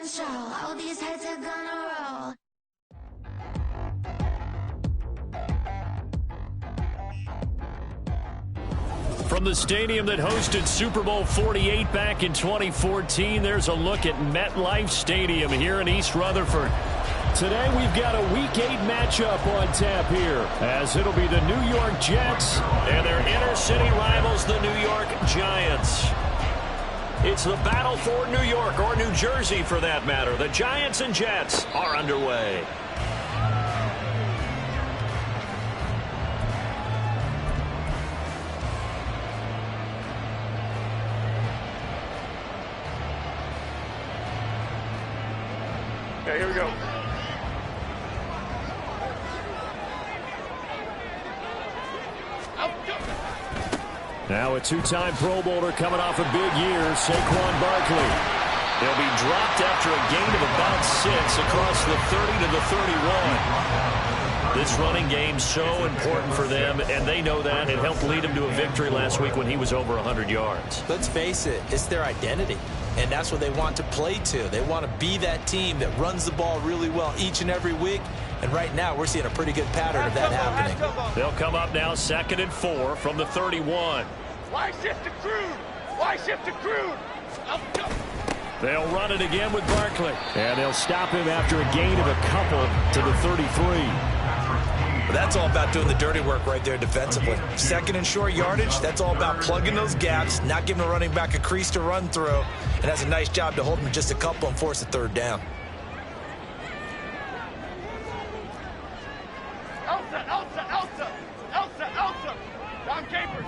and show. All these heads are gonna roll. From the stadium that hosted Super Bowl 48 back in 2014, there's a look at MetLife Stadium here in East Rutherford. Today we've got a Week 8 matchup on tap here, as it'll be the New York Jets and their inner-city rivals, the New York Giants. It's the battle for New York, or New Jersey for that matter. The Giants and Jets are underway. Okay, here we go. Now a two-time Pro Bowler coming off a big year, Saquon Barkley. He'll be dropped after a gain of about 6 across the 30 to the 31. This running game's so important for them, and they know that. It helped lead them to a victory last week when he was over 100 yards. Let's face it, it's their identity, and that's what they want to play to. They want to be that team that runs the ball really well each and every week, and right now we're seeing a pretty good pattern of that happening. They'll come up now 2nd and 4 from the 31. Why shift to Crude? Why shift to Crude? They'll run it again with Barkley, and they'll stop him after a gain of a couple to the 33. That's all about doing the dirty work right there defensively. 2nd and short yardage, that's all about plugging those gaps, not giving a running back a crease to run through, and that's a nice job to hold him just a couple and force a 3rd down. Elsa. Dom Capers.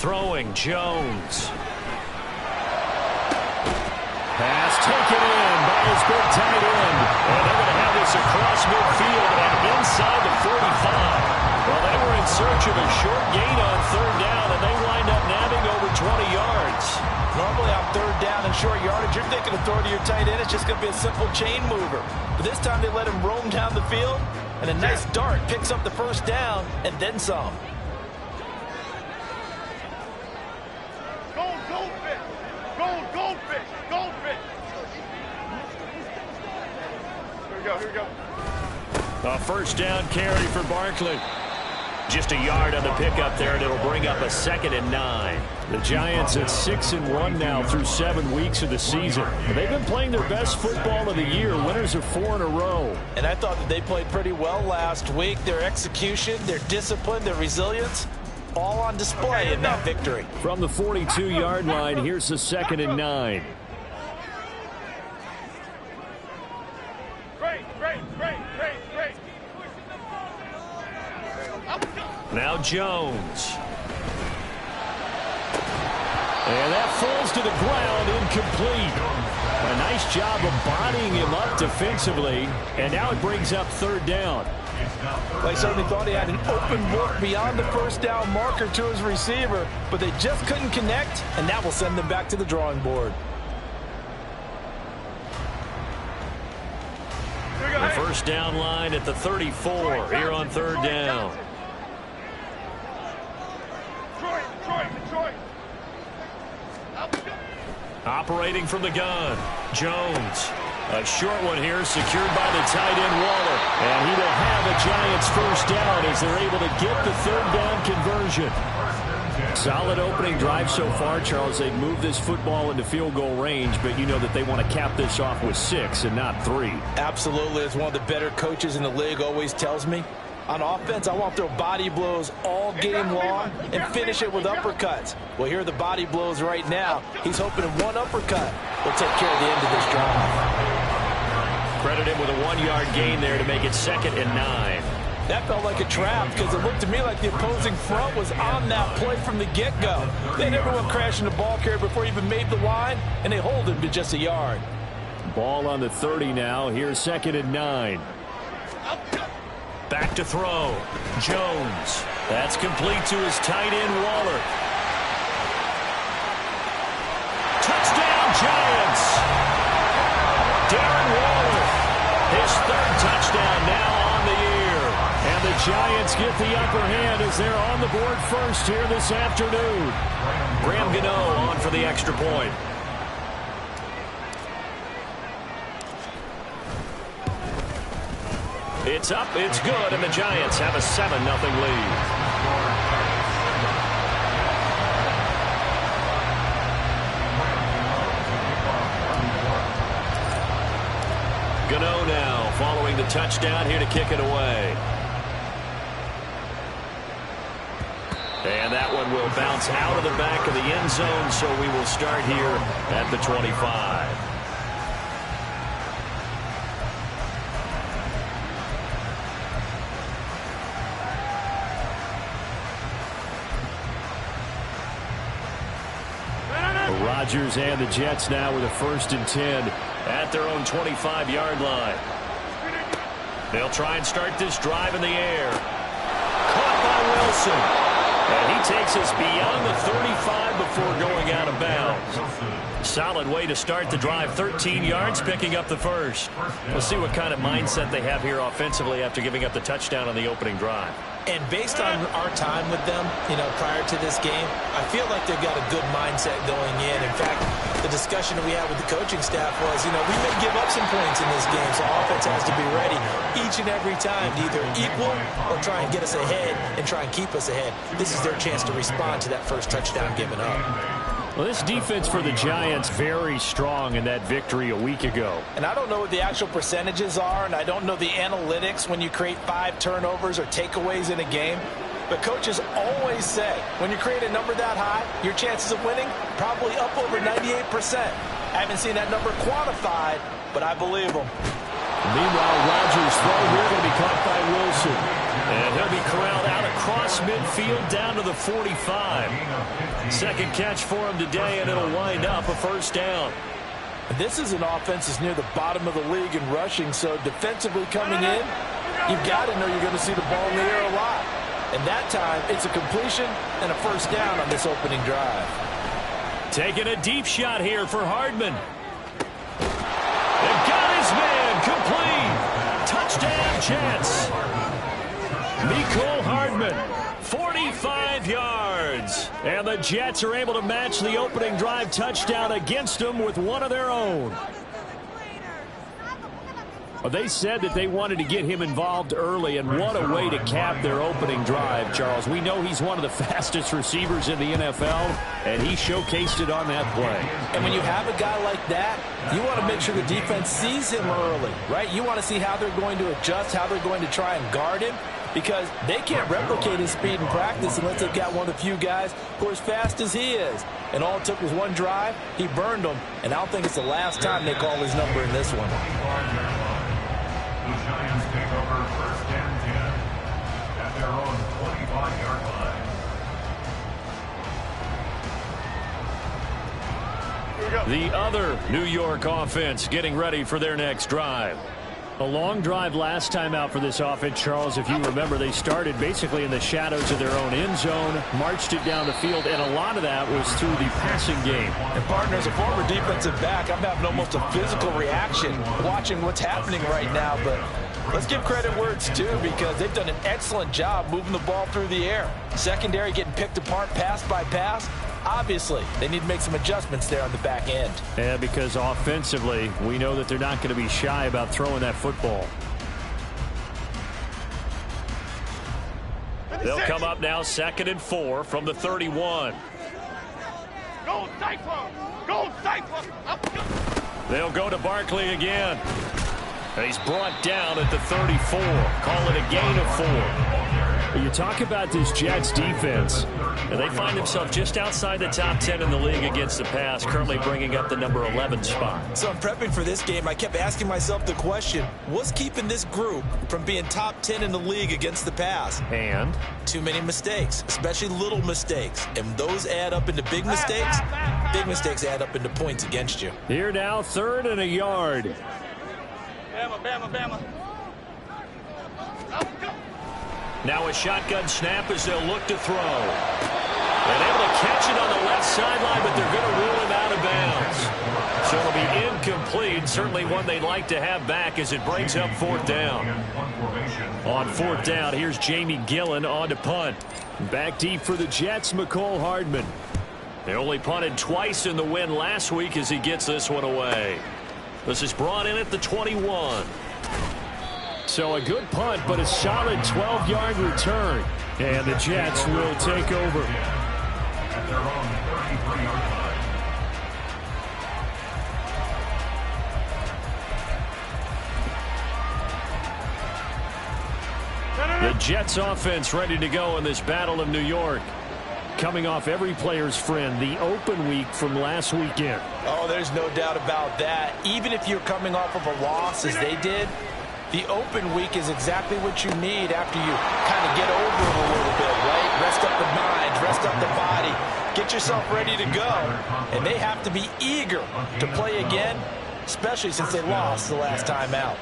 Throwing, Jones. Pass taken in by his big tight end. And they're going to have this across midfield and inside the 45. Well, they were in search of a short gain on 3rd down, and they wind up nabbing over 20 yards. Normally on 3rd down and short yardage, you're thinking of throwing to your tight end. It's just going to be a simple chain mover. But this time they let him roam down the field, and a nice dart picks up the 1st down and then some. Goldfish. Here we go. A 1st down carry for Barkley. Just a yard on the pickup there, and it'll bring up a 2nd and 9. The Giants at 6-1 now through 7 weeks of the season. They've been playing their best football of the year, winners of 4 in a row. And I thought that they played pretty well last week. Their execution, their discipline, their resilience, all on display in that victory. From the 42-yard line, here's the 2nd and 9. Great. Now Jones. And that falls to the ground, incomplete. A nice job of bodying him up defensively, and now it brings up 3rd down. They certainly thought he had an open look beyond the 1st down marker to his receiver, but they just couldn't connect, and that will send them back to the drawing board. The 1st down line at the 34 here on 3rd down. Detroit. Operating from the gun, Jones. A short one here, secured by the tight end Waller. And he will have a Giants 1st down as they're able to get the 3rd down conversion. Solid opening drive so far, Charles. They've moved this football into field goal range, but you know that they want to cap this off with 6 and not 3. Absolutely. As one of the better coaches in the league always tells me, on offense, I want to throw body blows all game long and finish it with uppercuts. Well, here are the body blows right now. He's hoping one uppercut will take care of the end of this drive. Credit him with a 1-yard gain there to make it 2nd and 9. That felt like a trap because it looked to me like the opposing front was on that play from the get-go. They had everyone crashing the ball carrier before he even made the line, and they hold him to just a yard. Ball on the 30 now. Here's 2nd and 9. Back to throw. Jones. That's complete to his tight end, Waller. Touchdown, Giants. Darren Waller. His 3rd touchdown now on the year. And the Giants get the upper hand as they're on the board first here this afternoon. Graham Gano on for the extra point. It's up, it's good, and the Giants have a 7-0 lead. Gano now following the touchdown here to kick it away. And that one will bounce out of the back of the end zone, so we will start here at the 25. Rodgers and the Jets now with a 1st and 10 at their own 25-yard line. They'll try and start this drive in the air. Caught by Wilson. And he takes us beyond the 35 before going out of bounds. Solid way to start the drive. 13 yards, picking up the first. We'll see what kind of mindset they have here offensively after giving up the touchdown on the opening drive. And based on our time with them, prior to this game, I feel like they've got a good mindset going in. In fact, the discussion that we had with the coaching staff was, we may give up some points in this game, so offense has to be ready each and every time to either equal or try and get us ahead and try and keep us ahead. This is their chance to respond to that first touchdown given up. Well, this defense for the Giants very strong in that victory a week ago. And I don't know what the actual percentages are, and I don't know the analytics when you create 5 turnovers or takeaways in a game. But coaches always say, when you create a number that high, your chances of winning probably up over 98%. I haven't seen that number quantified, but I believe them. Meanwhile, Rodgers' throw here going to be caught by Wilson. And he'll be corralled out across midfield down to the 45. Second catch for him today, and it'll wind up a 1st down. This is an offense that's near the bottom of the league in rushing, so defensively coming in, you've got to know you're going to see the ball in the air a lot. And that time, it's a completion and a 1st down on this opening drive. Taking a deep shot here for Hardman. And got his man complete. Touchdown, Jets. Mecole Hardman, 45 yards. And the Jets are able to match the opening drive touchdown against them with one of their own. Well, they said that they wanted to get him involved early, and what a way to cap their opening drive, Charles. We know he's one of the fastest receivers in the NFL, and he showcased it on that play. And when you have a guy like that, you want to make sure the defense sees him early, right? You want to see how they're going to adjust, how they're going to try and guard him, because they can't replicate his speed in practice unless they've got one of the few guys who are as fast as he is. And all it took was one drive. He burned them, and I don't think it's the last time they call his number in this one. The Giants take over 1st and 10 at their own 25-yard line. The other New York offense getting ready for their next drive. A long drive last time out for this offense, Charles. If you remember, they started basically in the shadows of their own end zone, marched it down the field, and a lot of that was through the passing game. And, partner, as a former defensive back, I'm having almost a physical reaction watching what's happening right now. But let's give credit where it's due, because they've done an excellent job moving the ball through the air. Secondary getting picked apart pass by pass. Obviously, they need to make some adjustments there on the back end. Yeah, because offensively, we know that they're not going to be shy about throwing that football. They'll come up now 2nd and 4 from the 31. Go Cyclone! Go Cyclone! They'll go to Barkley again. And he's brought down at the 34. Call it a gain of 4. You talk about this Jets defense, and they find themselves just outside the top 10 in the league against the pass, currently bringing up the number 11 spot. So I'm prepping for this game. I kept asking myself the question, what's keeping this group from being top 10 in the league against the pass? And? Too many mistakes, especially little mistakes. And those add up into big mistakes. Big mistakes add up into points against you. Here now, 3rd and a yard. Bama. Now a shotgun snap as they'll look to throw. And able to catch it on the left sideline, but they're going to rule him out of bounds. So it'll be incomplete. Certainly one they'd like to have back as it brings up fourth down. On fourth down, here's Jamie Gillen on to punt. Back deep for the Jets, McCole Hardman. They only punted twice in the win last week as he gets this one away. This is brought in at the 21. So a good punt, but a solid 12-yard return. And the Jets will take over. At their own 33-yard line. The Jets offense ready to go in this Battle of New York. Coming off every player's friend, the open week from last weekend. Oh, there's no doubt about that. Even if you're coming off of a loss as they did, the open week is exactly what you need after you kind of get over it a little bit, right? Rest up the mind, rest up the body, get yourself ready to go. And they have to be eager to play again, especially since they lost the last time out.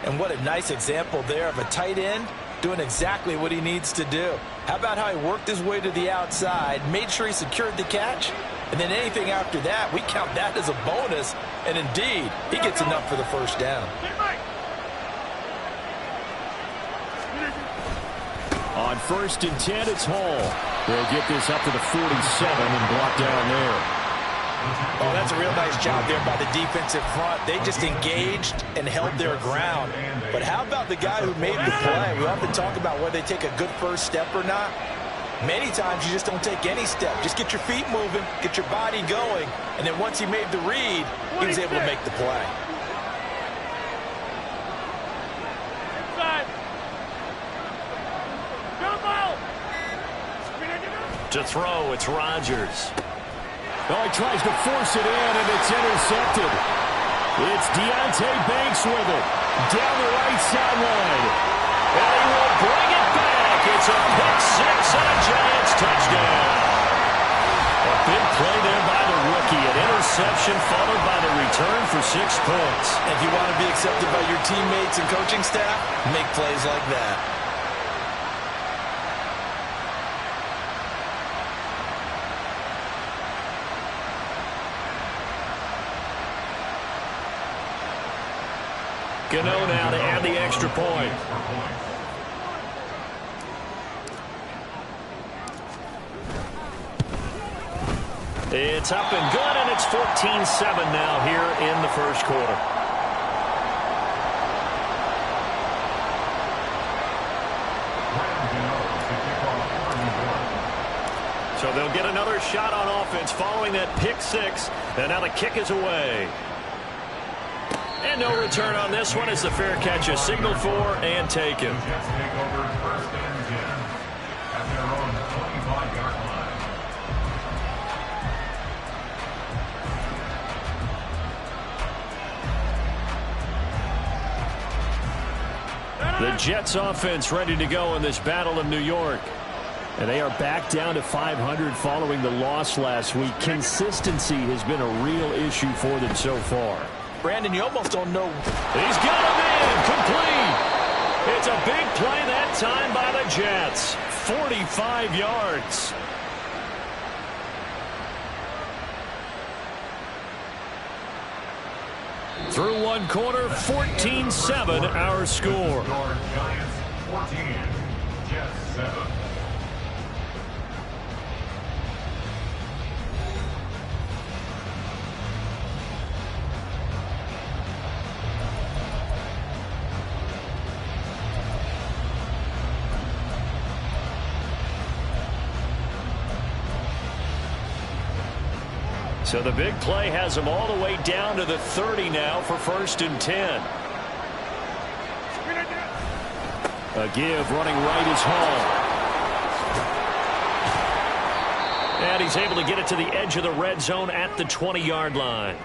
And what a nice example there of a tight end doing exactly what he needs to do. How about how he worked his way to the outside, made sure he secured the catch, and then anything after that, we count that as a bonus. And indeed, he gets enough for the first down. On 1st and 10, it's Hall. They'll get this up to the 47 and block down there. Oh, that's a real nice job there by the defensive front. They just engaged and held their ground. But how about the guy who made the play? We often talk about whether they take a good first step or not. Many times you just don't take any step. Just get your feet moving, get your body going, and then once he made the read, he was able to make the play. To throw, it's Rodgers. Oh, he tries to force it in, and it's intercepted. It's Deonte Banks with it. Down the right sideline. And he will bring it back. It's a pick six and a Giants touchdown. A big play there by the rookie. An interception followed by the return for 6 points. If you want to be accepted by your teammates and coaching staff, make plays like that. Gano now to add the extra point. It's up and good, and it's 14-7 now here in the first quarter. So they'll get another shot on offense following that pick six, and now the kick is away. And no return on this one as the fair catch is signaled for and taken. Jets take over 1st and 10 at their own 25-yard line. The Jets offense ready to go in this Battle of New York. And they are back down to 500 following the loss last week. Consistency has been a real issue for them so far. Brandon, you almost don't know. He's got him in. Complete. It's a big play that time by the Jets. 45 yards. Through one quarter, 14-7 our score. Giants 14, Jets 7. So the big play has them all the way down to the 30 now for 1st and 10. A give running right is Hall. And he's able to get it to the edge of the red zone at the 20-yard line.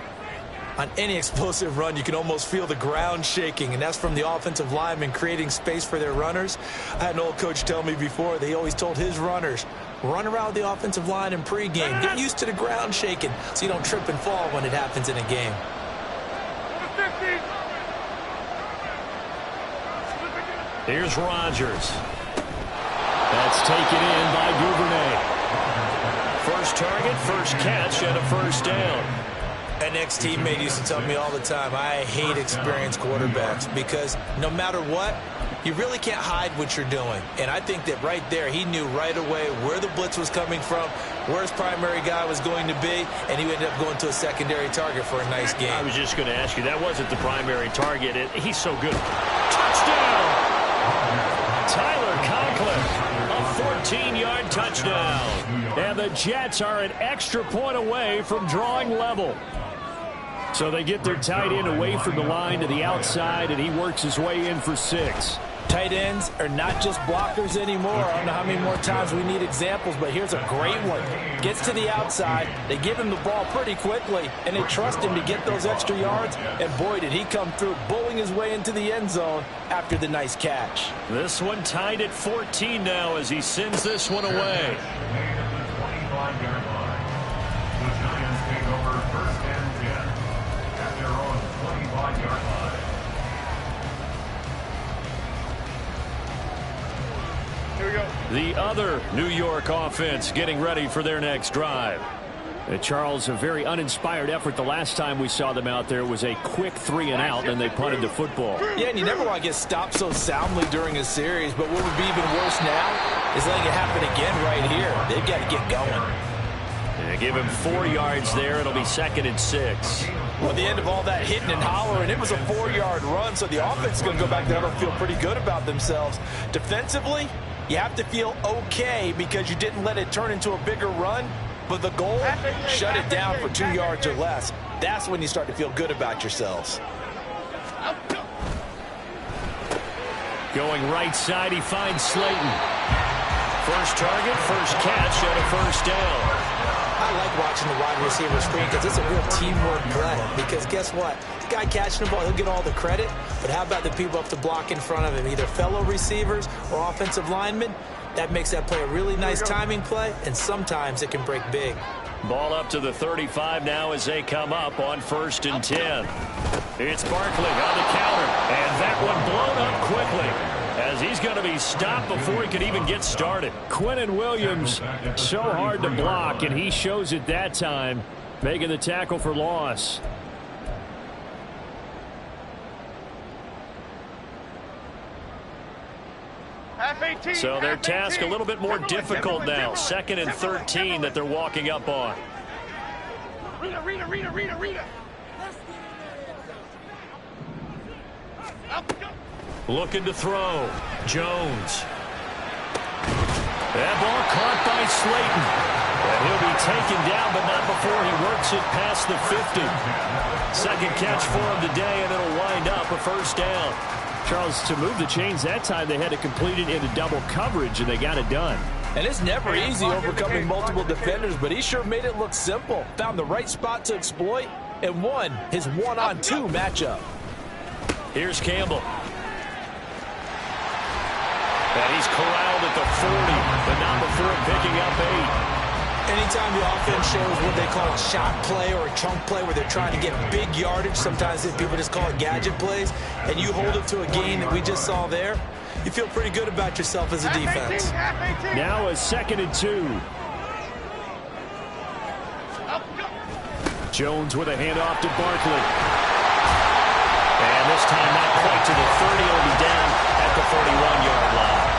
On any explosive run, you can almost feel the ground shaking, and that's from the offensive linemen creating space for their runners. I had an old coach tell me before, they always told his runners, run around the offensive line in pregame. Get used to the ground shaking so you don't trip and fall when it happens in a game. Here's Rodgers. That's taken in by Duvernay. First target, first catch, and a first down. An ex-teammate used to tell me all the time, I hate experienced quarterbacks because no matter what, you really can't hide what you're doing. And I think that right there, he knew right away where the blitz was coming from, where his primary guy was going to be, and he ended up going to a secondary target for a nice game. I was just going to ask you, that wasn't the primary target. He's so good. Touchdown! Tyler Conklin, a 14-yard touchdown. And the Jets are an extra point away from drawing level. So they get their tight end away from the line to the outside, and he works his way in for 6. Tight ends are not just blockers anymore. I don't know how many more times we need examples, but here's a great one. Gets to the outside, they give him the ball pretty quickly, and they trust him to get those extra yards, and boy, did he come through, bowling his way into the end zone after the nice catch. This one tied at 14 now as he sends this one away. The other New York offense getting ready for their next drive. Charles, a very uninspired effort the last time we saw them out there was a quick 3-and-out, and they punted the football. Yeah, and you never want to get stopped so soundly during a series, but what would be even worse now is letting it happen again right here. They've got to get going. They give him 4 yards there. It'll be 2nd and 6. Well, the end of all that hitting and hollering, it was a 4-yard run, so the offense is going to go back there and feel pretty good about themselves. Defensively, you have to feel okay because you didn't let it turn into a bigger run, but the goal, shut it down for 2 yards or less. That's when you start to feel good about yourselves. Going right side, he finds Slayton. First target, first catch, and a first down. I like watching the wide receiver screen because it's a real teamwork play. Because guess what? The guy catching the ball, he'll get all the credit. But how about the people up to block in front of him, either fellow receivers or offensive linemen? That makes that play a really nice timing play, and sometimes it can break big. Ball up to the 35 now as they come up on 1st and 10. It's Barkley on the counter, and that one blown up quickly, as he's going to be stopped before he could even get started. Quinnen Williams, so hard to block, and he shows it that time, making the tackle for loss. So their task a little bit more difficult now. 2nd and 13 that they're walking up on. Rita. Looking to throw. Jones. That ball caught by Slayton. And he'll be taken down, but not before he works it past the 50. Second catch for him today, and it'll wind up a first down. Charles, to move the chains that time, they had to complete it into double coverage, and they got it done. And it's never easy overcoming multiple defenders, but he sure made it look simple. Found the right spot to exploit and won his one-on-2 matchup. Here's Campbell. And he's corralled at the 40, but not before picking up 8. Anytime the offense shows what they call a shot play or a chunk play where they're trying to get big yardage, sometimes people just call it gadget plays, and you hold it to a gain that we just saw there, you feel pretty good about yourself as a defense. Now a 2nd and 2. Jones with a handoff to Barkley. And this time not quite to the 30. It'll be down at the 41-yard line.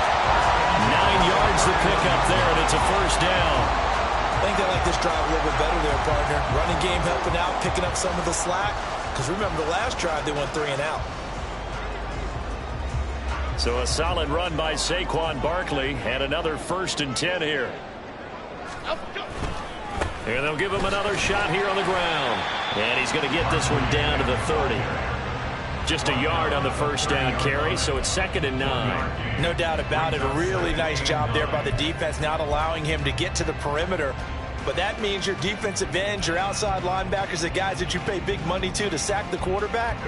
9 yards to pick up there, and it's a first down. I think they like this drive a little bit better there, partner. Running game helping out, picking up some of the slack. Because remember, the last drive, they went 3-and-out. So a solid run by Saquon Barkley, and another 1st and 10 here. And they'll give him another shot here on the ground. And he's going to get this one down to the 30. Just a yard on the first down carry, so it's 2nd and 9. No doubt about it. A really nice job there by the defense, not allowing him to get to the perimeter. But that means your defensive ends, your outside linebackers, the guys that you pay big money to sack the quarterback,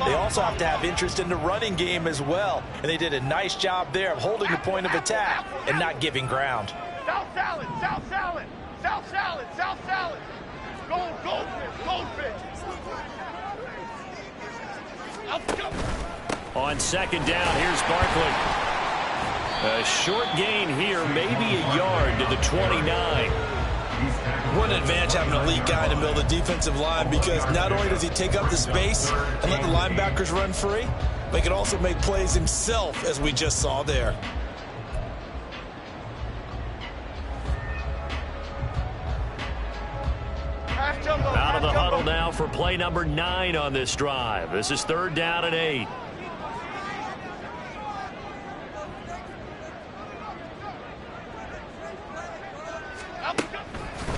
they also have to have interest in the running game as well. And they did a nice job there of holding the point of attack and not giving ground. South salad, south salad, south salad, south salad. Goldfish. On 2nd down, here's Barkley. A short gain here, maybe a yard to the 29. What an advantage having an elite guy in the middle of the defensive line, because not only does he take up the space and let the linebackers run free, but he can also make plays himself, as we just saw there. Out of the huddle now for play number 9 on this drive. This is 3rd down and 8.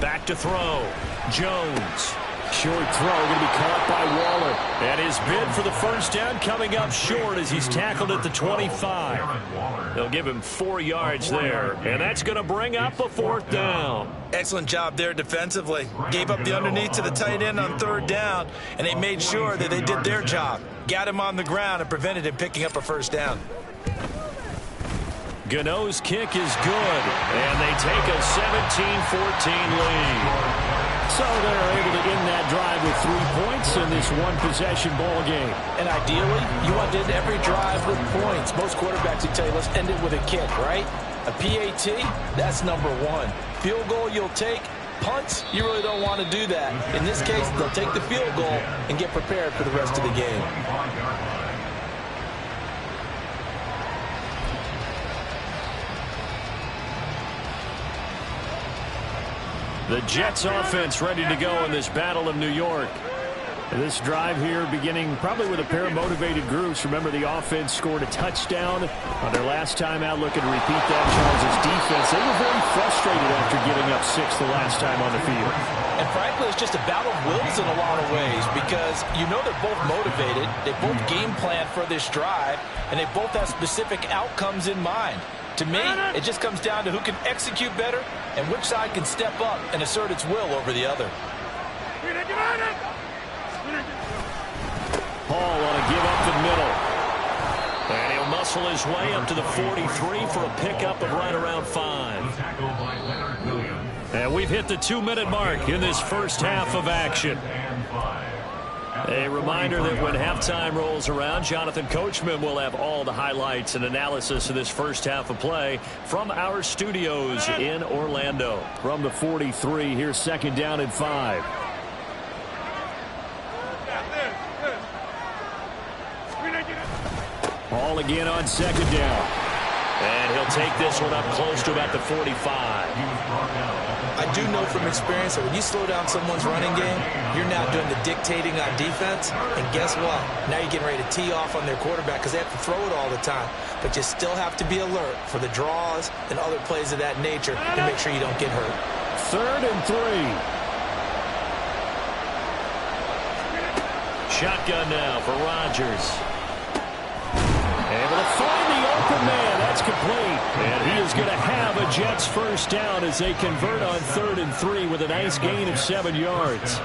Back to throw. Jones. Short throw going to be caught by Waller. And his bid for the first down coming up short as he's tackled at the 25. They'll give him 4 yards there. And that's going to bring up a 4th down. Excellent job there defensively. Gave up the underneath to the tight end on 3rd down, and they made sure that they did their job. Got him on the ground and prevented him picking up a first down. Gano's kick is good, and they take a 17-14 lead. So they're able to end that drive with 3 points in this one-possession ball game. And ideally, you want to end every drive with points. Most quarterbacks will tell you, let's end it with a kick, right? A PAT, that's number 1. Field goal you'll take. Punts, you really don't want to do that. In this case, they'll take the field goal and get prepared for the rest of the game. The Jets offense ready to go in this Battle of New York. This drive here beginning probably with a pair of motivated groups. Remember, the offense scored a touchdown on their last time out. Looking to repeat that. Charles' defense, they were very frustrated after giving up 6 the last time on the field. And frankly, it's just a battle of wills in a lot of ways, because you know they're both motivated. They both game plan for this drive, and they both have specific outcomes in mind. To me, it just comes down to who can execute better and which side can step up and assert its will over the other. Hall on a give up the middle. And he'll muscle his way up to the 43 for a pickup of right around 5. And we've hit the 2-minute mark in this first half of action. A reminder that when halftime rolls around, Jonathan Coachman will have all the highlights and analysis of this first half of play from our studios in Orlando. From the 43, here's 2nd down and 5. Hall again on 2nd down. And he'll take this one up close to about the 45. I do know from experience that when you slow down someone's running game, you're now doing the dictating on defense. And guess what? Now you're getting ready to tee off on their quarterback because they have to throw it all the time. But you still have to be alert for the draws and other plays of that nature to make sure you don't get hurt. 3rd and 3. Shotgun now for Rodgers. Able to find the open man. That's complete. And he is going to have a Jets first down as they convert on 3rd and 3 with a nice gain of 7 yards.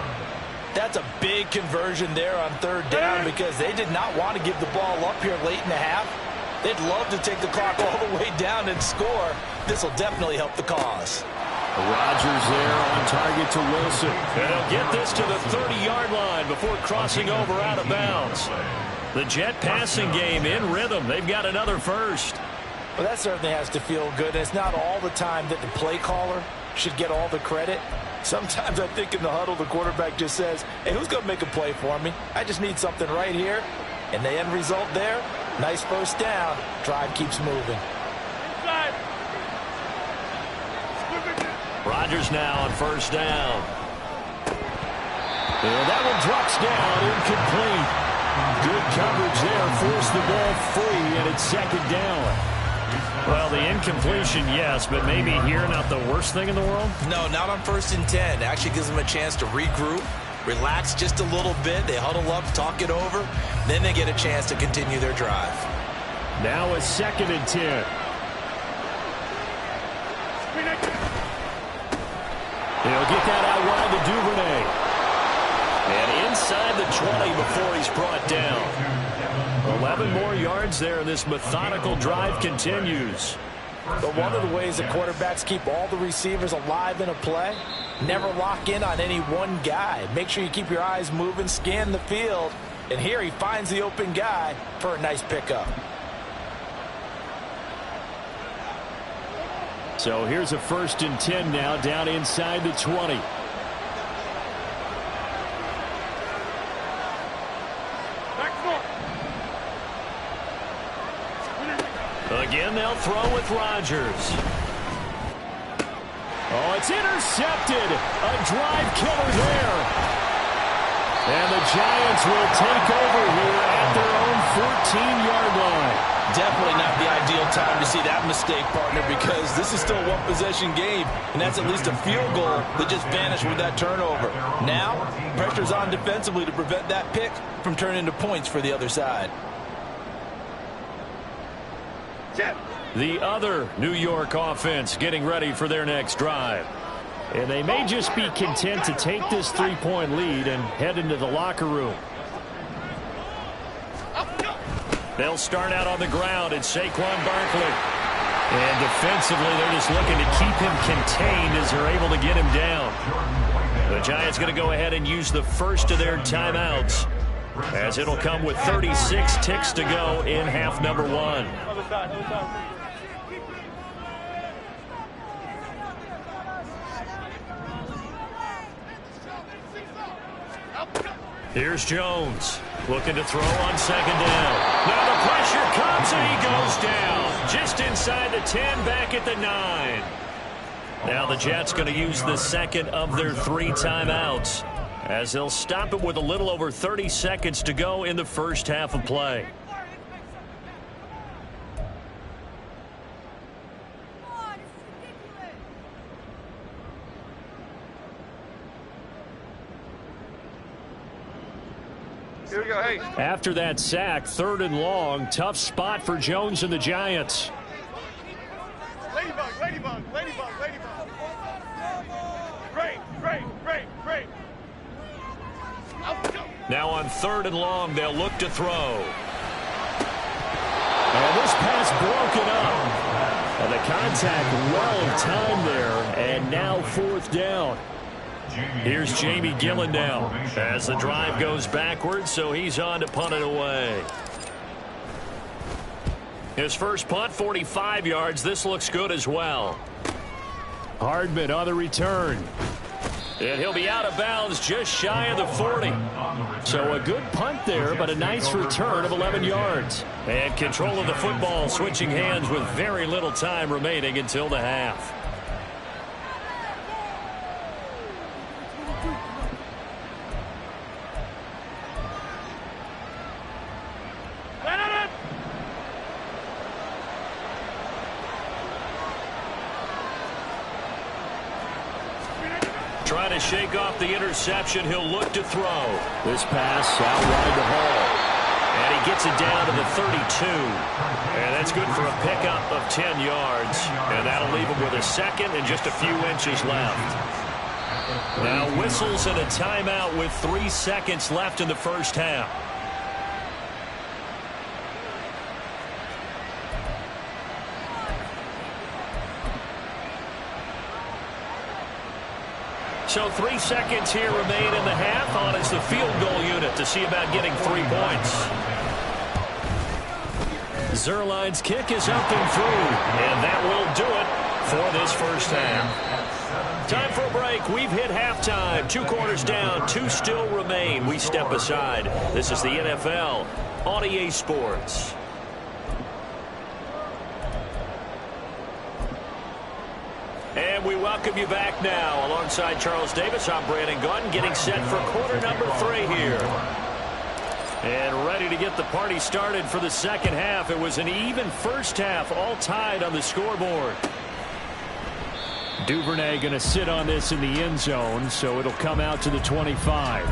That's a big conversion there on 3rd down, because they did not want to give the ball up here late in the half. They'd love to take the clock all the way down and score. This will definitely help the cause. Rodgers there on target to Wilson. And he'll get this to the 30-yard line before crossing over out of bounds. The Jet passing game in rhythm. They've got another first. Well, that certainly has to feel good. And it's not all the time that the play caller should get all the credit. Sometimes I think in the huddle, the quarterback just says, hey, who's going to make a play for me? I just need something right here. And the end result there, nice first down. Drive keeps moving. Rodgers now on 1st down. And that one drops down, incomplete. Good coverage there, forced the ball free, and it's 2nd down. Well, the incompletion, yes, but maybe here not the worst thing in the world? No, not on 1st and 10. Actually gives them a chance to regroup, relax just a little bit. They huddle up, talk it over. Then they get a chance to continue their drive. Now a 2nd and 10. He'll get that out wide to Duvernay. And inside the 20 before he's brought down. 11 more yards there, and this methodical drive continues. But one of the ways that quarterbacks keep all the receivers alive in a play, never lock in on any one guy. Make sure you keep your eyes moving, scan the field. And here he finds the open guy for a nice pickup. So here's a 1st and 10 now, down inside the 20. and they'll throw with Rodgers. Oh, it's intercepted. A drive killer there. And the Giants will take over here at their own 14-yard line. Definitely not the ideal time to see that mistake, partner, because this is still a one-possession game, and that's at least a field goal that just vanished with that turnover. Now, pressure's on defensively to prevent that pick from turning into points for the other side. The other New York offense getting ready for their next drive. And they may just be content to take this three-point lead and head into the locker room. They'll start out on the ground at Saquon Barkley. And defensively, they're just looking to keep him contained as they're able to get him down. The Giants going to go ahead and use the first of their timeouts, as it'll come with 36 ticks to go in half number one. Here's Jones, looking to throw on second down. Now the pressure comes and he goes down. Just inside the 10, back at the 9. Now the Jets going to use the second of their 3 timeouts, as they'll stop it with a little over 30 seconds to go in the first half of play. Here we go, hey. After that sack, 3rd and long, tough spot for Jones and the Giants. Ladybug, ladybug, ladybug, ladybug. Great, great, great, great. Now on 3rd and long, they'll look to throw. And this pass broken up. And the contact well timed there, and now 4th down. Here's Jamie Gillen now as the drive goes backwards, so he's on to punt it away. His first punt, 45 yards. This looks good as well. Hardman on the return. And he'll be out of bounds just shy of the 40. So a good punt there, but a nice return of 11 yards. And control of the football, switching hands with very little time remaining until the half. Trying to shake off the interception. He'll look to throw. This pass out wide to Hall. And he gets it down to the 32. And that's good for a pickup of 10 yards. And that'll leave him with a second and just a few inches left. Now whistles and a timeout with 3 seconds left in the first half. So 3 seconds here remain in the half. On is the field goal unit to see about getting 3 points. Zerline's kick is up and through. And that will do it for this first half. Time for a break. We've hit halftime. 2 quarters down. 2 still remain. We step aside. This is the NFL on EA Sports. And we welcome you back now. Alongside Charles Davis, I'm Brandon Gunn, getting set for quarter number 3 here. And ready to get the party started for the second half. It was an even first half, all tied on the scoreboard. Duvernay going to sit on this in the end zone, so it'll come out to the 25.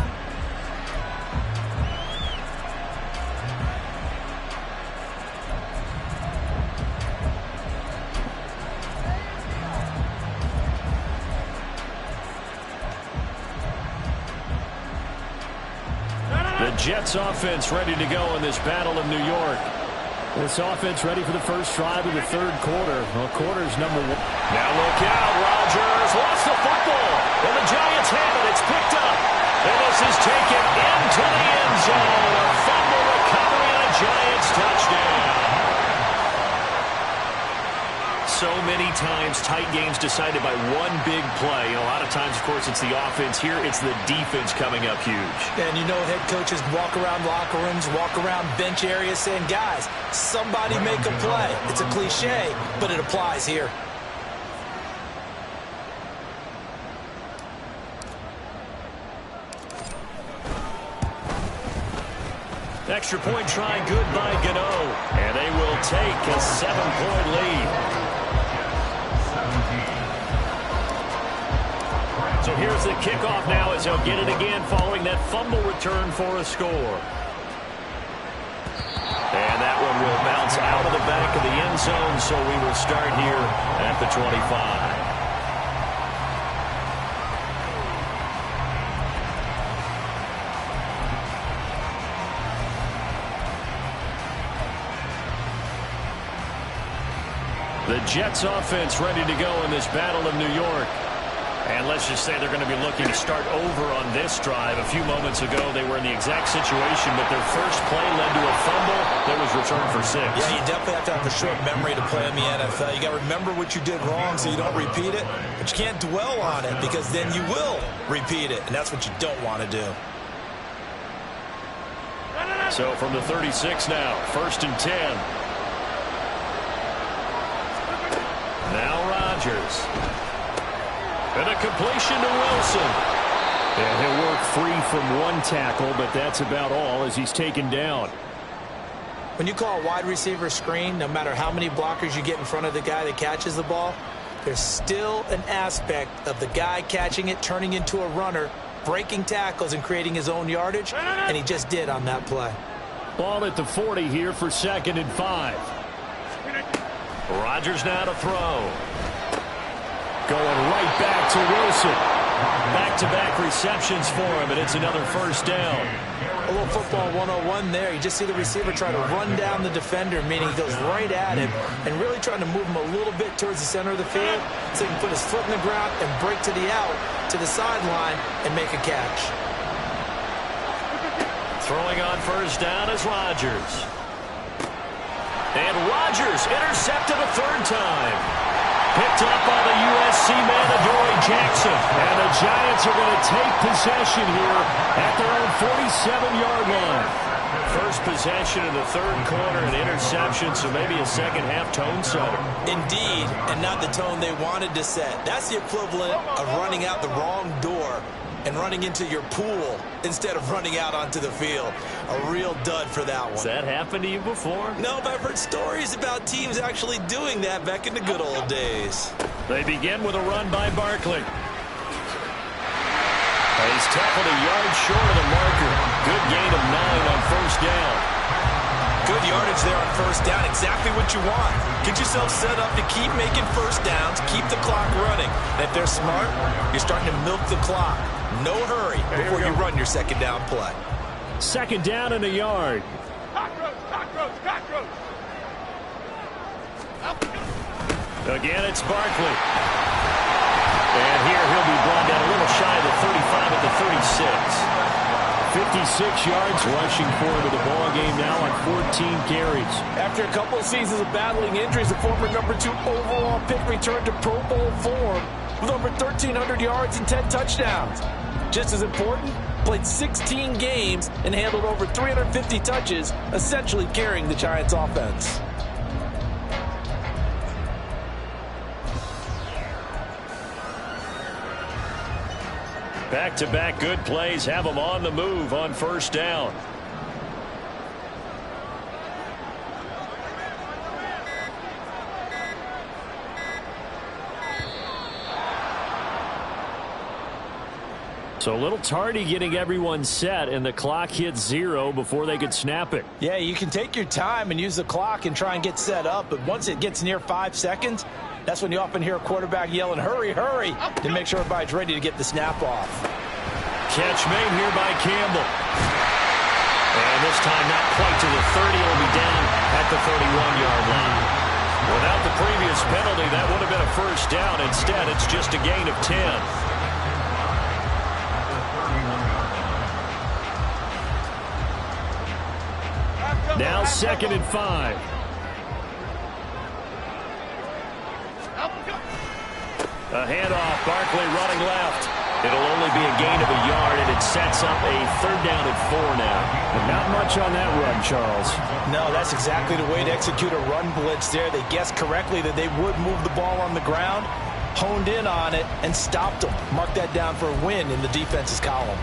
Jets offense ready to go in this battle of New York. This offense ready for the first drive of the 3rd quarter. Well, quarter's number 1. Now look out. Rodgers lost the football. And the Giants have it. It's picked up. And this is taken into the end zone. A fumble recovery and a Giants touchdown. So many times tight games decided by one big play. You know, a lot of times, of course, it's the offense. Here, it's the defense coming up huge. And you know, head coaches walk around locker rooms, walk around bench areas saying, guys, somebody make a play. It's a cliche, but it applies here. Extra point try good by Gano. And they will take a 7-point lead. 17. So here's the kickoff now as he'll get it again following that fumble return for a score. And that one will bounce out of the back of the end zone, so we will start here at the 25. The Jets offense ready to go in this Battle of New York. And let's just say they're going to be looking to start over on this drive. A few moments ago, they were in the exact situation, but their first play led to a fumble that was returned for 6. Yeah, you definitely have to have a short memory to play in the NFL. You got to remember what you did wrong so you don't repeat it, but you can't dwell on it because then you will repeat it, and that's what you don't want to do. So from the 36 now, 1st and 10. Now Rodgers. And a completion to Wilson. And he'll work free from one tackle, but that's about all as he's taken down. When you call a wide receiver screen, no matter how many blockers you get in front of the guy that catches the ball, there's still an aspect of the guy catching it, turning into a runner, breaking tackles and creating his own yardage, and he just did on that play. Ball at the 40 here for 2nd and 5. Rodgers now to throw. Going right back to Wilson. Back-to-back receptions for him, and it's another first down. A little football 101 there. You just see the receiver try to run down the defender, meaning he goes right at him and really trying to move him a little bit towards the center of the field so he can put his foot in the ground and break to the out, to the sideline, and make a catch. Throwing on first down is Rodgers. And Rodgers intercepted a 3rd time. Picked up by the USC man, Adoree Jackson. And the Giants are going to take possession here at their own 47-yard line. First possession in the 3rd quarter, an interception, so maybe a second-half tone setter. Indeed, and not the tone they wanted to set. That's the equivalent of running out the wrong door and running into your pool instead of running out onto the field. A real dud for that one. Has that happened to you before? No, but I've heard stories about teams actually doing that back in the good old days. They begin with a run by Barkley. He's tackled a yard short of the marker. Good gain of 9 on first down. Good yardage there on first down. Exactly what you want. Get yourself set up to keep making first downs, keep the clock running. And if they're smart, you're starting to milk the clock. No hurry before you run your second down play. 2nd down and a yard. Cockroach, cockroach, cockroach. Again, it's Barkley. And here he'll be brought down a little shy of the 35 at the 36. 56 yards rushing for him in the ball game now on 14 carries. After a couple of seasons of battling injuries, the former #2 overall pick returned to Pro Bowl form with over 1,300 yards and 10 touchdowns. Just as important, played 16 games and handled over 350 touches, essentially carrying the Giants' offense. Back-to-back good plays have them on the move on first down. So a little tardy getting everyone set, and the clock hits 0 before they could snap it. Yeah, you can take your time and use the clock and try and get set up, but once it gets near 5 seconds, that's when you often hear a quarterback yelling, hurry, hurry, to make sure everybody's ready to get the snap off. Catch made here by Campbell. And this time not quite to the 30. It'll be down at the 31-yard line. Without the previous penalty, that would have been a first down. Instead, it's just a gain of 10. Now 2nd and 5. A handoff, Barkley running left. It'll only be a gain of a yard, and it sets up a 3rd down and 4 now. But not much on that run, Charles. No, that's exactly the way to execute a run blitz there. They guessed correctly that they would move the ball on the ground, honed in on it, and stopped them. Mark that down for a win in the defense's column.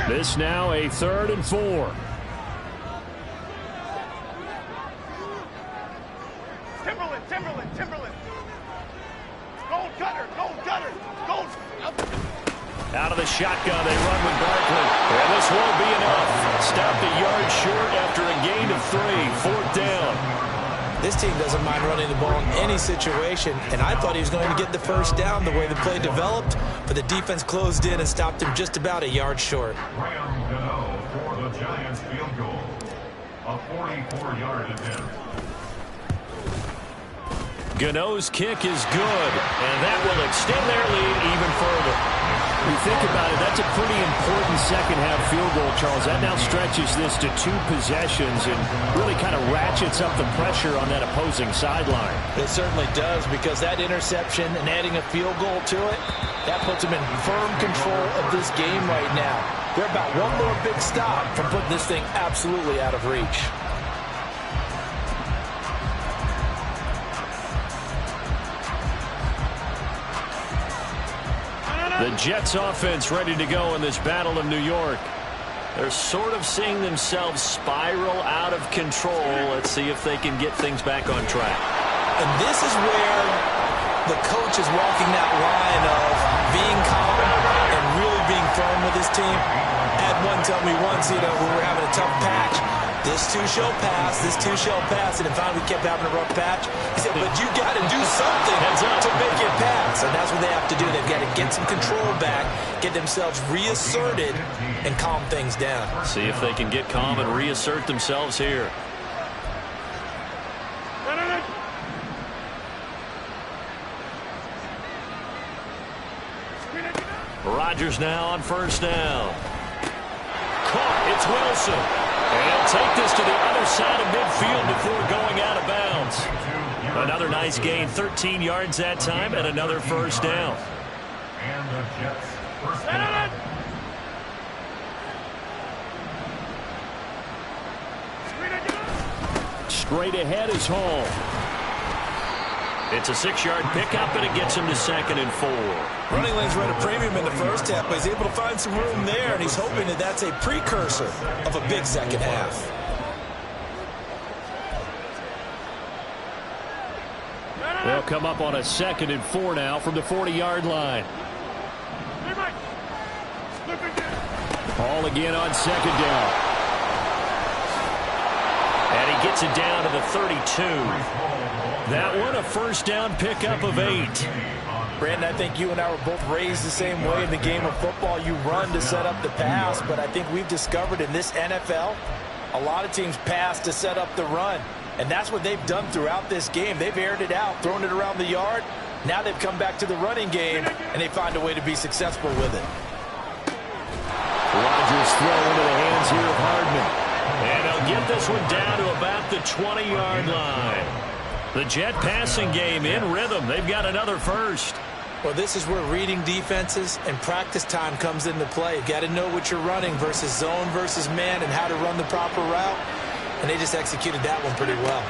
This now a 3rd and 4. Timberland. Gold cutter. Out of the shotgun, they run with Barkley. And this won't be enough. Stopped a yard short after a gain of 3. 4th down. This team doesn't mind running the ball in any situation, and I thought he was going to get the 1st down the way the play developed, but the defense closed in and stopped him just about a yard short. Gano for the Giants field goal. A 44-yard attempt. Gano's kick is good, and that will extend their lead even further. When you think about it, that's a pretty important second-half field goal, Charles. That now stretches this to 2 possessions and really kind of ratchets up the pressure on that opposing sideline. It certainly does, because that interception and adding a field goal to it, that puts them in firm control of this game right now. They're about one more big stop from putting this thing absolutely out of reach. The Jets offense ready to go in this battle of New York. They're sort of seeing themselves spiral out of control. Let's see if they can get things back on track. And this is where the coach is walking that line of being calm and really being firm with his team. Had one tell me once, we were having a tough patch. This too shall pass, this too shall pass. And finally we kept having a rough patch. He said, but you got to do something to make it pass. And that's what they have to do. They've got to get some control back, get themselves reasserted, and calm things down. See if they can get calm and reassert themselves here. Rodgers now on 1st down. Caught. It's Wilson. And he'll take this to the other side of midfield before going out of bounds. Another nice gain, 13 yards that time, and another 1st down. And the Jets 1st down. Straight ahead is Hall. It's a 6-yard pickup, and it gets him to 2nd and 4. Running lanes run a premium in the 1st half, but he's able to find some room there, and he's hoping that that's a precursor of a big 2nd half. They'll come up on a 2nd and 4 now from the 40-yard line. Hall again on 2nd down. And he gets it down to the 32. That one a 1st down pickup of 8. Brandon, I think you and I were both raised the same way in the game of football. You run to set up the pass, but I think we've discovered in this NFL, a lot of teams pass to set up the run. And that's what they've done throughout this game. They've aired it out, thrown it around the yard. Now they've come back to the running game, and they find a way to be successful with it. Rodgers throw into the hands here of Hardman. And he'll get this one down to about the 20-yard line. The Jet passing game in rhythm. They've got another 1st. Well, this is where reading defenses and practice time comes into play. You got to know what you're running versus zone versus man and how to run the proper route. And they just executed that one pretty well.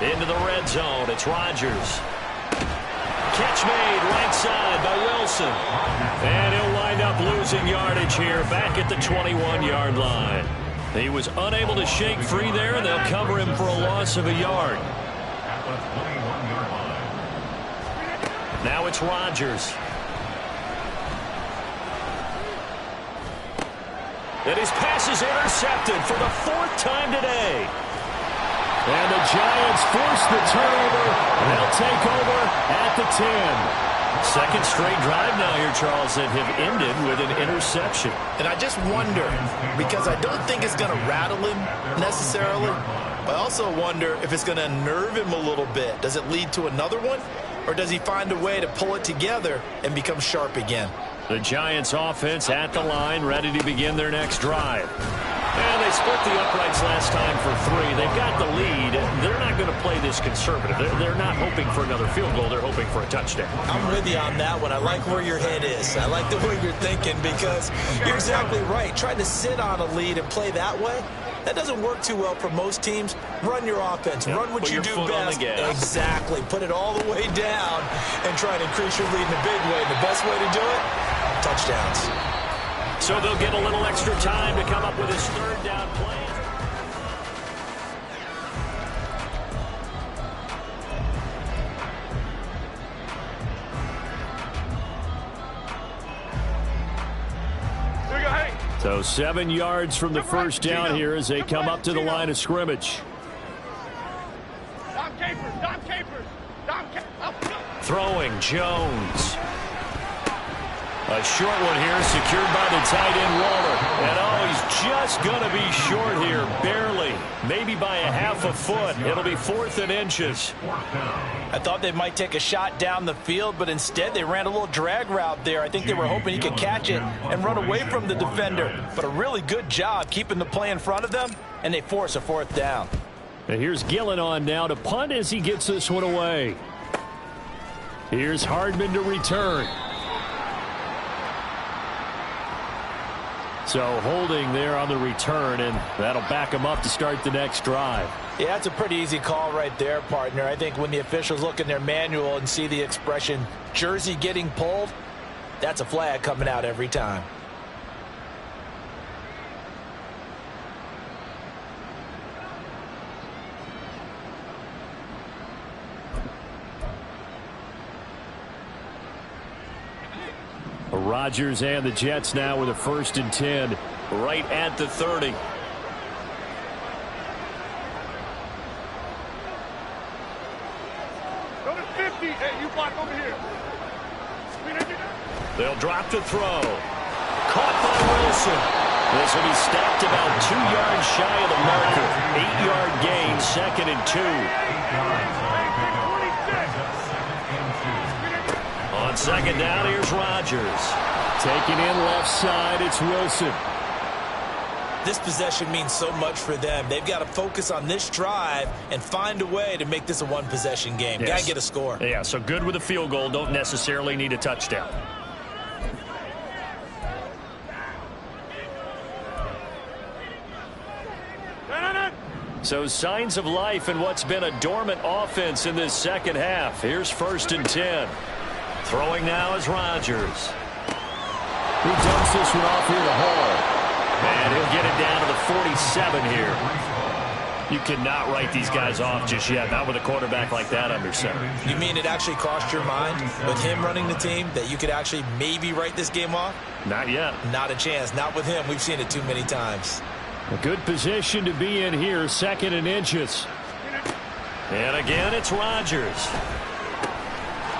Into the red zone. It's Rodgers. Catch made right side by Wilson. And he'll wind up losing yardage here back at the 21-yard line. He was unable to shake free there, and they'll cover him for a loss of a yard. Now it's Rodgers. And his pass is intercepted for the 4th time today. And the Giants force the turnover. They'll take over at the 10. 2nd straight drive now here, Charles, that have ended with an interception. And I just wonder, because I don't think it's going to rattle him necessarily, but I also wonder if it's going to unnerve him a little bit. Does it lead to another one? Or does he find a way to pull it together and become sharp again? The Giants offense at the line, ready to begin their next drive. And they split the uprights last time for 3. They've got the lead. They're not going to play this conservative. They're not hoping for another field goal. They're hoping for a touchdown. I'm with you on that one. I like where your head is. I like the way you're thinking because you're exactly right. Trying to sit on a lead and play that way, that doesn't work too well for most teams. Run your offense. Run what you do best. Exactly. Put it all the way down and try and increase your lead in a big way. The best way to do it, touchdowns. So they'll get a little extra time to come up with his third down play. So 7 yards from the first down here as they come up to the line of scrimmage. Throwing Jones. A short one here, secured by the tight end Waller. And oh, he's just going to be short here, barely. Maybe by a half a foot. It'll be 4th and inches. I thought they might take a shot down the field, but instead they ran a little drag route there. I think they were hoping he could catch it and run away from the defender. But a really good job keeping the play in front of them, and they force a 4th down. And here's Gillen on now to punt as he gets this one away. Here's Hardman to return. So holding there on the return, and that'll back him up to start the next drive. Yeah, that's a pretty easy call right there, partner. I think when the officials look in their manual and see the expression jersey getting pulled, that's a flag coming out every time. Rodgers and the Jets now with a 1st and 10 right at the 30. Go to 50. Hey, you block over here. They'll drop to throw. Caught by Wilson. This will be stopped about 2 yards shy of the marker. 8-yard gain, 2nd and 2. On 2nd down, here's Rodgers. Taking in left side, it's Wilson. This possession means so much for them. They've got to focus on this drive and find a way to make this a one-possession game. Yes. Got to get a score. Yeah, so good with a field goal. Don't necessarily need a touchdown. So signs of life in what's been a dormant offense in this second half. Here's 1st and 10. Throwing now is Rodgers. He dumps this one off here to Hall. And he'll get it down to the 47 here. You cannot write these guys off just yet, not with a quarterback like that under center. You mean it actually crossed your mind with him running the team that you could actually maybe write this game off? Not yet. Not a chance. Not with him. We've seen it too many times. A good position to be in here, 2nd and inches. And again, it's Rodgers.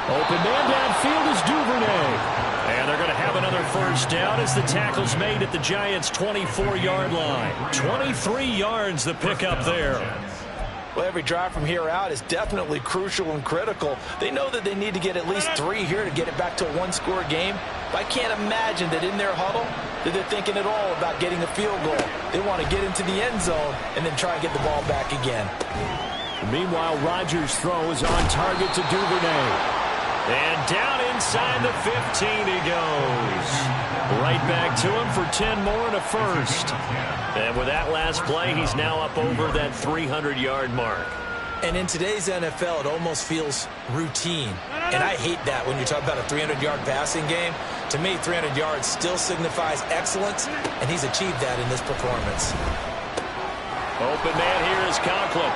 Open man downfield is Duvernay. And they're going to have another 1st down as the tackle's made at the Giants' 24-yard line. 23 yards the pickup there. Well, every drive from here out is definitely crucial and critical. They know that they need to get at least 3 here to get it back to a one-score game. But I can't imagine that in their huddle that they're thinking at all about getting a field goal. They want to get into the end zone and then try and get the ball back again. Meanwhile, Rodgers' throw is on target to Duvernay. And down inside the 15 he goes. Right back to him for 10 more and a 1st. And with that last play, he's now up over that 300-yard mark. And in today's NFL, it almost feels routine. And I hate that when you talk about a 300-yard passing game. To me, 300 yards still signifies excellence, and he's achieved that in this performance. Open man here is Conklin.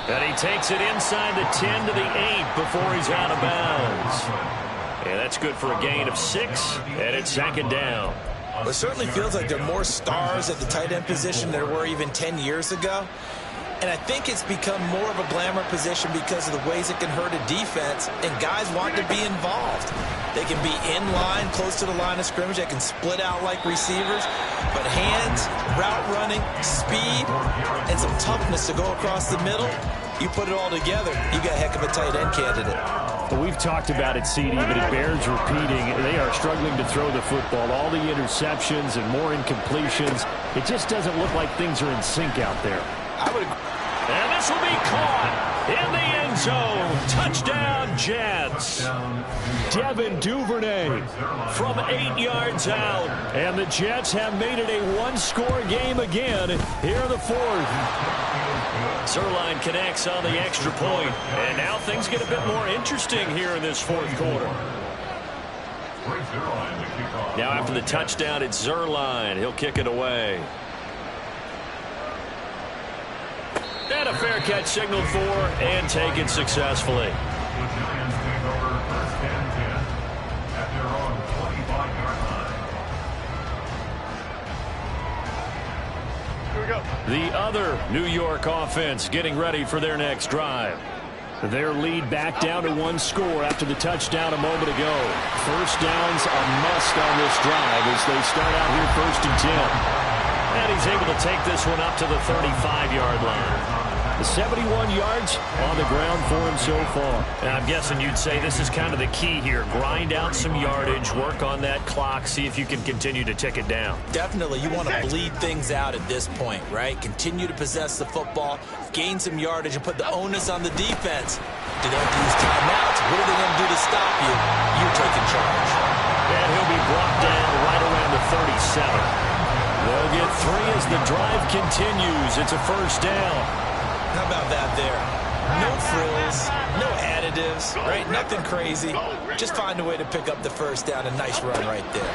And he takes it inside the 10 to the 8 before he's out of bounds. And that's good for a gain of 6, and it's 2nd down. Well, it certainly feels like there are more stars at the tight end position than there were even 10 years ago. And I think it's become more of a glamour position because of the ways it can hurt a defense, and guys want to be involved. They can be in line, close to the line of scrimmage. They can split out like receivers. But hands, route running, speed, and some toughness to go across the middle, you put it all together, you got a heck of a tight end candidate. Well, we've talked about it, CD, but it bears repeating. They are struggling to throw the football. All the interceptions and more incompletions. It just doesn't look like things are in sync out there. I would agree. And this will be caught in the end zone. Touchdown, Jets. Devin Duvernay from 8 yards out. And the Jets have made it a one-score game again here in the fourth. Zerline connects on the extra point. And now things get a bit more interesting here in this fourth quarter. Now after the touchdown, it's Zerline. He'll kick it away. And a fair catch signaled for and taken successfully. The Giants take over first and 10 at their own 25-yard line. Here we go. The other New York offense getting ready for their next drive. Their lead back down to one score after the touchdown a moment ago. First down's a must on this drive as they start out here first and 10. And he's able to take this one up to the 35-yard line. 71 yards on the ground for him so far. And I'm guessing you'd say this is kind of the key here. Grind out some yardage, work on that clock, see if you can continue to tick it down. Definitely, you want to bleed things out at this point, right? Continue to possess the football, gain some yardage, and put the onus on the defense. Do they have to use timeouts? What are they going to do to stop you? You're taking charge. And he'll be brought down right around the 37. They'll get 3 as the drive continues. It's a first down. How about that there? No frills, no additives, right? Nothing crazy. Just find a way to pick up the first down. A nice run right there.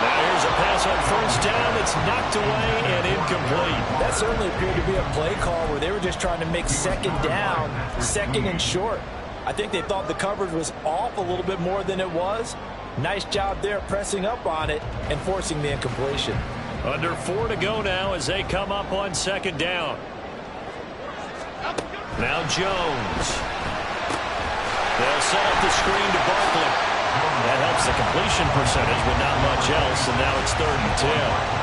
Now here's a pass on first down. It's knocked away and incomplete. That certainly appeared to be a play call where they were just trying to make second down, second and short. I think they thought the coverage was off a little bit more than it was. Nice job there pressing up on it and forcing the incompletion. Under 4 to go now as they come up on second down. Now Jones. They'll set up the screen to Barkley. That helps the completion percentage, but not much else, and now it's 3rd and 10.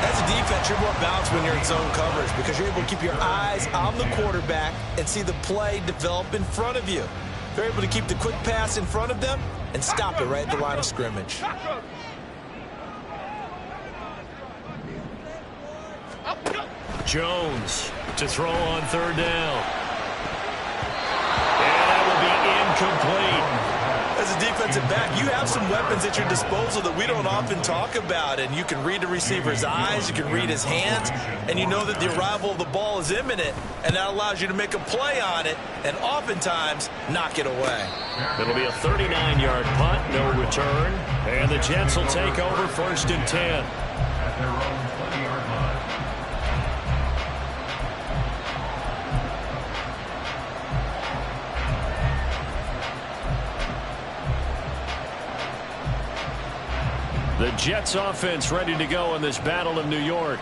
As a defense, you're more balanced when you're in zone coverage because you're able to keep your eyes on the quarterback and see the play develop in front of you. They're able to keep the quick pass in front of them and stop it right at the line of scrimmage. Jones to throw on 3rd down. And that will be incomplete. As a defensive back, you have some weapons at your disposal that we don't often talk about, and you can read the receiver's eyes, you can read his hands, and you know that the arrival of the ball is imminent, and that allows you to make a play on it and oftentimes knock it away. It'll be a 39-yard punt, no return, and the Jets will take over 1st and 10. At their own 20-yard line. The Jets offense ready to go in this battle of New York.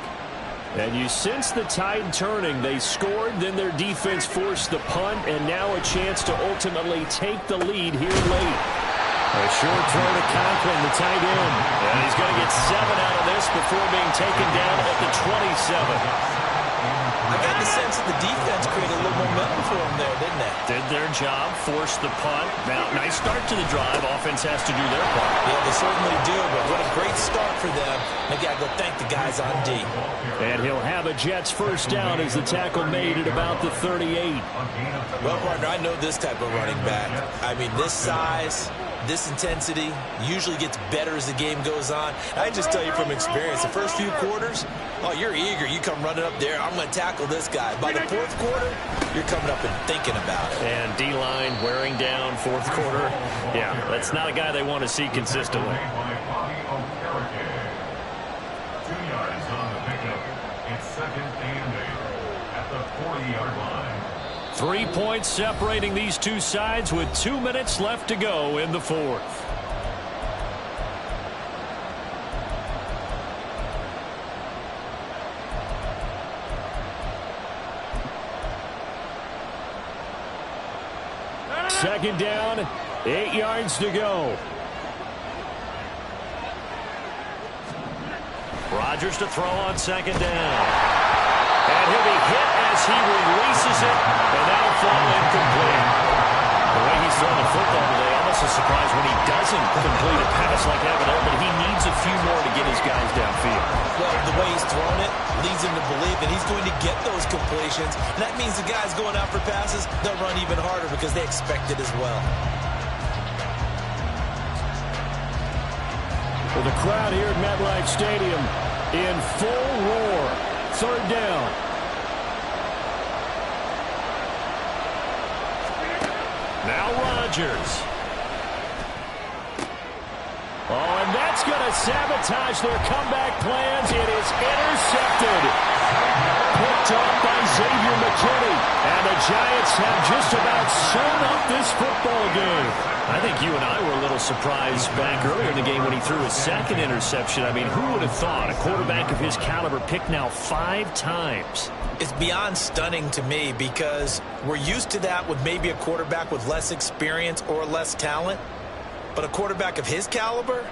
And you sense the tide turning. They scored, then their defense forced the punt, and now a chance to ultimately take the lead here late. A short throw to Conklin, the tight end. And he's going to get 7 out of this before being taken down at the 27. I got the sense that the defense created a little momentum for them there, didn't they? Did their job, forced the punt. Now, nice start to the drive. Offense has to do their part. Yeah, they certainly do, but what a great start for them. They got to go thank the guys on D. And he'll have a Jets first down as the tackle made at about the 38. Well, partner, I know this type of running back. I mean, this size, this intensity usually gets better as the game goes on. I just tell you from experience, the first few quarters, oh, you're eager. You come running up there, I'm going to tackle this guy. By the 4th quarter, you're coming up and thinking about it. And D-line wearing down 4th quarter. Yeah, that's not a guy they want to see consistently. 2 yards on the pickup. It's 2nd and 8 at the 40-yard line. 3 points separating these two sides with 2 minutes left to go in the fourth. Second down, 8 yards to go. Rodgers to throw on second down. And he'll be hit as he releases it, and that'll fall incomplete. The way he's throwing the football today, almost a surprise when he doesn't complete a pass like that, but he needs a few more to get his guys downfield. Well, the way he's thrown it leads him to believe that he's going to get those completions. And that means the guys going out for passes, they'll run even harder because they expect it as well. Well, the crowd here at MetLife Stadium in full roar. Third down. Now Rodgers. Oh, and that's going to sabotage their comeback plans. It is intercepted. Picked off by Xavier McKinney. And the Giants have just about sewn up this football game. I think you and I were a little surprised back earlier in the game when he threw his second interception. I mean, who would have thought a quarterback of his caliber picked now 5 times? It's beyond stunning to me because we're used to that with maybe a quarterback with less experience or less talent. But a quarterback of his caliber,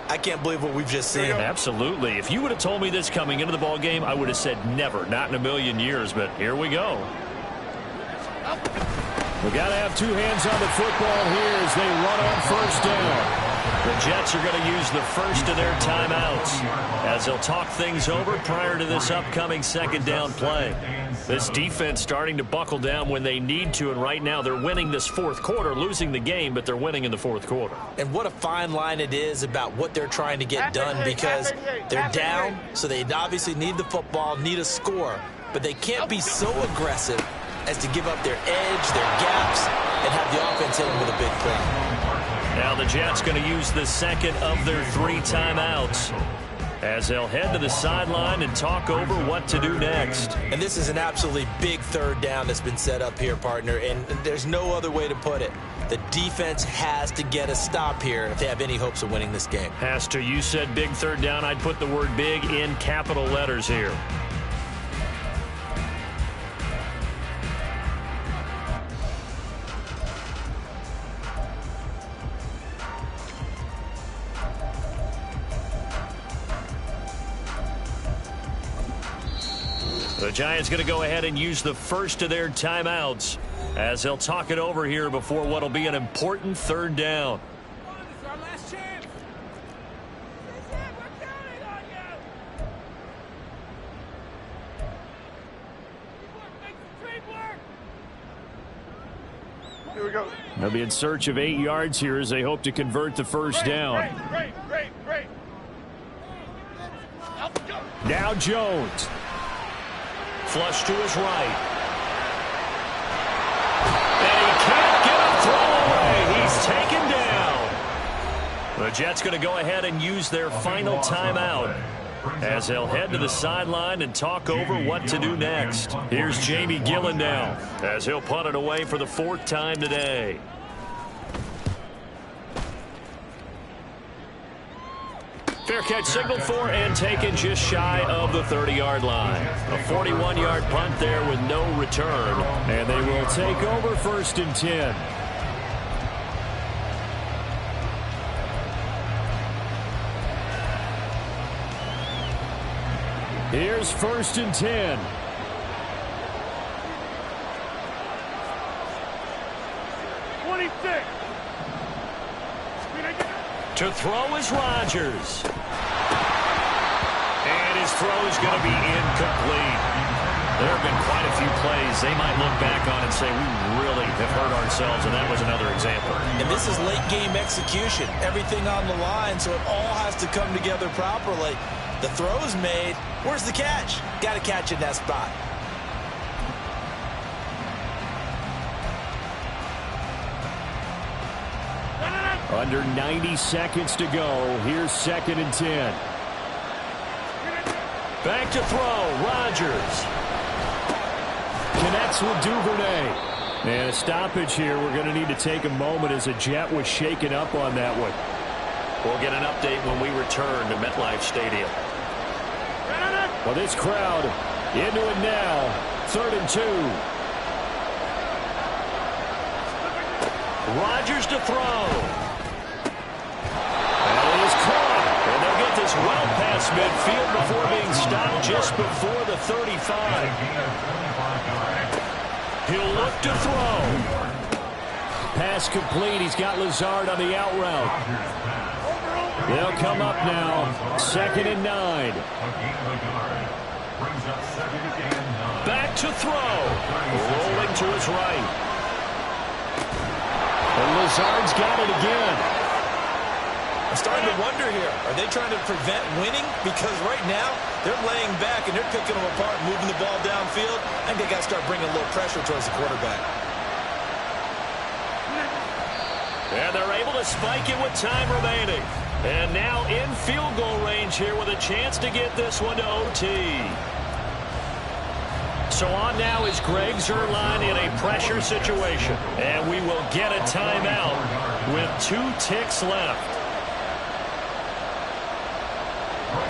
I can't believe what we've just seen. Absolutely. If you would have told me this coming into the ball game, I would have said never, not in a million years. But here we go. We got to have 2 hands on the football here as they run on first down. The Jets are going to use the first of their timeouts as they'll talk things over prior to this upcoming second down play. This defense starting to buckle down when they need to, and right now they're winning this fourth quarter, losing the game, but they're winning in the fourth quarter. And what a fine line it is about what they're trying to get done because they're down, so they obviously need the football, need a score, but they can't be so aggressive as to give up their edge, their gaps, and have the offense hit them with a big play. Now the Jets going to use the second of their 3 timeouts as they'll head to the sideline and talk over what to do next. And this is an absolutely big third down that's been set up here, partner, and there's no other way to put it. The defense has to get a stop here if they have any hopes of winning this game. Has to. You said big third down. I'd put the word big in capital letters here. The Giants going to go ahead and use the first of their timeouts as they'll talk it over here before what will be an important third down. This is our last chance. This is it. We're counting on you. Teamwork makes the dream work. Here we go. They'll be in search of 8 yards here as they hope to convert the first down. Great. Now Jones. Flush to his right. And he can't get a throw away. He's taken down. The Jets going to go ahead and use their final timeout as they'll head to the sideline and talk over what to do next. Here's Jamie Gillen now as he'll punt it away for the 4th time today. Fair catch signaled for and taken just shy of the 30-yard line. A 41-yard punt there with no return. And they will take over 1st and 10. Here's 1st and 10. To throw is Rodgers. And his throw is going to be incomplete. There have been quite a few plays they might look back on and say, we really have hurt ourselves, and that was another example. And this is late-game execution. Everything on the line, so it all has to come together properly. The throw's made. Where's the catch? Got to catch in that spot. Under 90 seconds to go. Here's 2nd and 10. Back to throw. Rodgers. Connects with Duvernay. And a stoppage here. We're going to need to take a moment as a Jet was shaken up on that one. We'll get an update when we return to MetLife Stadium. Well, this crowd into it now. 3rd and 2. Rodgers to throw. And they'll get this well past midfield before being stopped just before the 35. He'll look to throw. Pass complete. He's got Lazard on the out route. They'll come up now, 2nd and 9. A gain of a yard. Brings up 2nd and 9. Back to throw. Rolling to his right. And Lazard's got it again. I'm starting to wonder here. Are they trying to prevent winning? Because right now, they're laying back and they're picking them apart, moving the ball downfield. I think they got to start bringing a little pressure towards the quarterback. And they're able to spike it with time remaining. And now in field goal range here with a chance to get this one to OT. So on now is Greg Zuerlein in a pressure situation. And we will get a timeout with 2 ticks left.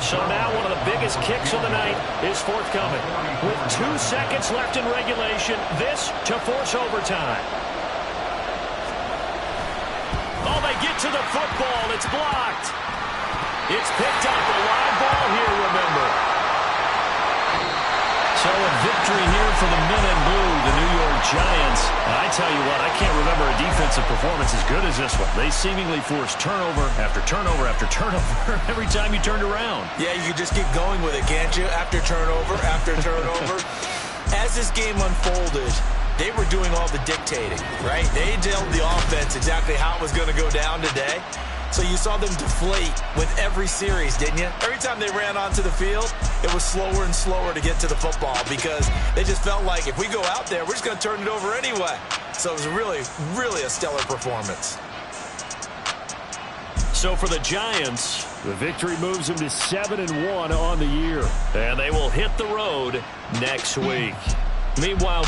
So now one of the biggest kicks of the night is forthcoming. With 2 seconds left in regulation, this to force overtime. Oh, they get to the football. It's blocked. It's picked up. A live ball here, remember. So a victory here for the men in blue, the New York Giants. And I tell you what, I can't remember a defensive performance as good as this one. They seemingly forced turnover after turnover after turnover every time you turned around. Yeah, you can just keep going with it, can't you? After turnover, after turnover. As this game unfolded, they were doing all the dictating, right? They told the offense exactly how it was going to go down today. So you saw them deflate with every series, didn't you? Every time they ran onto the field, it was slower and slower to get to the football because they just felt like if we go out there, we're just going to turn it over anyway. So it was really, really a stellar performance. So for the Giants, the victory moves them to 7-1 on the year. And they will hit the road next week. Meanwhile,